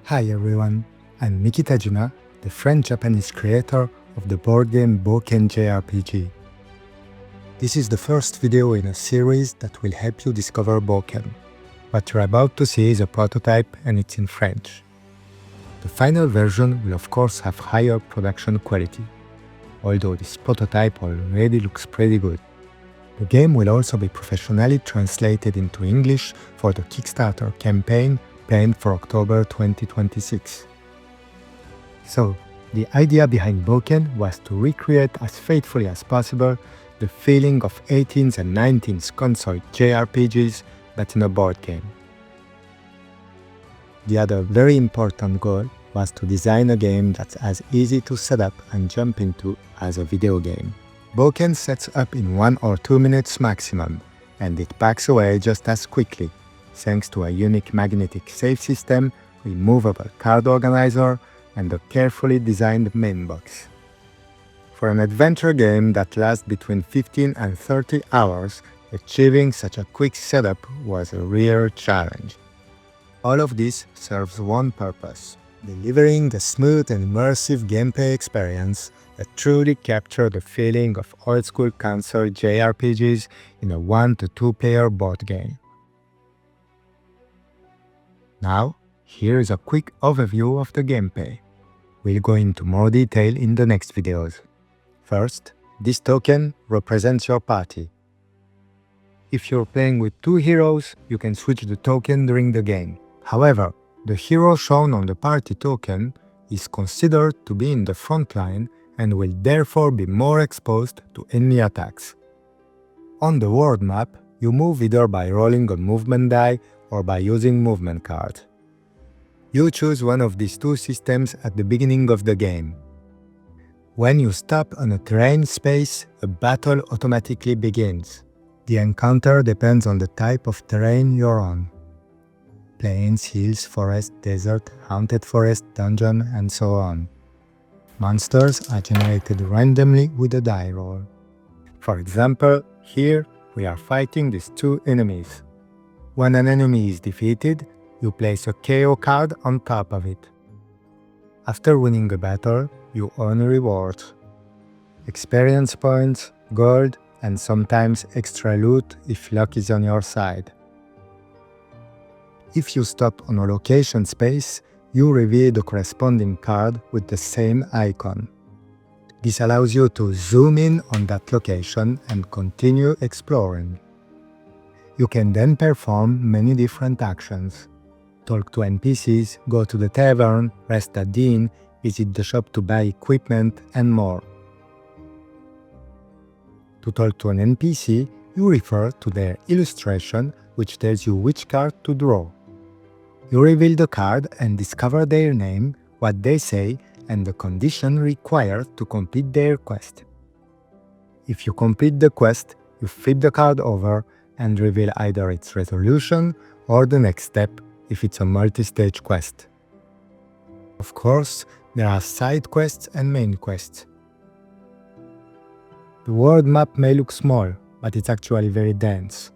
Hi everyone, I'm Miki, the French-Japanese creator of the board game Bôken JRPG. This is the first video in a series that will help you discover Bôken. What you're about to see is a prototype and it's in French. The final version will of course have higher production quality, although this prototype already looks pretty good. The game will also be professionally translated into English for the Kickstarter campaign planned for October 2026. So, the idea behind Bôken was to recreate as faithfully as possible the feeling of 18th and 19th console JRPGs but in a board game. The other very important goal was to design a game that's as easy to set up and jump into as a video game. Bôken sets up in 1 or 2 minutes maximum, and it packs away just as quickly, thanks to a unique magnetic save system, removable card organizer, and a carefully designed main box. For an adventure game that lasts between 15 and 30 hours, achieving such a quick setup was a real challenge. All of this serves one purpose: delivering the smooth and immersive gameplay experience that truly captured the feeling of old-school console JRPGs in a 1 to 2 player board game. Now, here is a quick overview of the gameplay. We'll go into more detail in the next videos. First, this token represents your party. If you're playing with 2 heroes, you can switch the token during the game. However, the hero shown on the party token is considered to be in the front line and will therefore be more exposed to enemy attacks. On the world map, you move either by rolling a movement die or by using movement cards. You choose one of these 2 systems at the beginning of the game. When you stop on a terrain space, a battle automatically begins. The encounter depends on the type of terrain you're on: plains, hills, forest, desert, haunted forest, dungeon, and so on. Monsters are generated randomly with a die roll. For example, here we are fighting these 2 enemies. When an enemy is defeated, you place a KO card on top of it. After winning a battle, you earn rewards: experience points, gold, and sometimes extra loot if luck is on your side. If you stop on a location space, you reveal the corresponding card with the same icon. This allows you to zoom in on that location and continue exploring. You can then perform many different actions: talk to NPCs, go to the tavern, rest at the inn, visit the shop to buy equipment, and more. To talk to an NPC, you refer to their illustration, which tells you which card to draw. You reveal the card and discover their name, what they say, and the condition required to complete their quest. If you complete the quest, you flip the card over and reveal either its resolution or the next step if it's a multi-stage quest. Of course, there are side quests and main quests. The world map may look small, but it's actually very dense.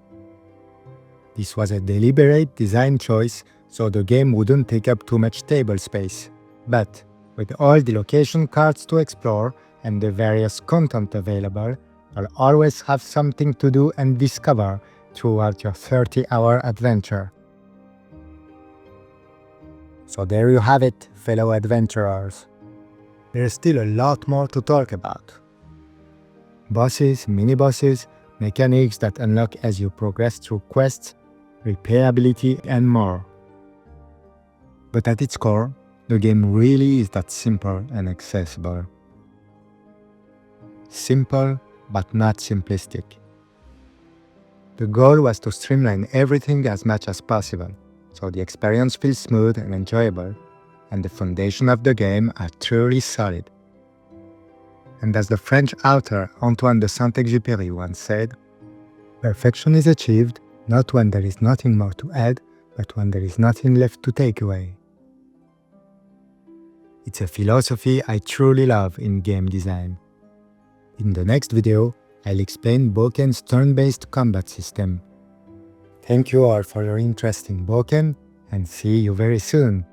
This was a deliberate design choice so the game wouldn't take up too much table space. But with all the location cards to explore and the various content available, you'll always have something to do and discover throughout your 30-hour adventure. So there you have it, fellow adventurers. There's still a lot more to talk about. Bosses, mini-bosses, mechanics that unlock as you progress through quests, replayability, and more. But at its core, the game really is that simple and accessible. Simple, but not simplistic. The goal was to streamline everything as much as possible, so the experience feels smooth and enjoyable, and the foundation of the game are truly solid. And as the French author Antoine de Saint-Exupéry once said, "Perfection is achieved not when there is nothing more to add, but when there is nothing left to take away." It's a philosophy I truly love in game design. In the next video, I'll explain Bôken's turn-based combat system. Thank you all for your interest in Bôken, and see you very soon!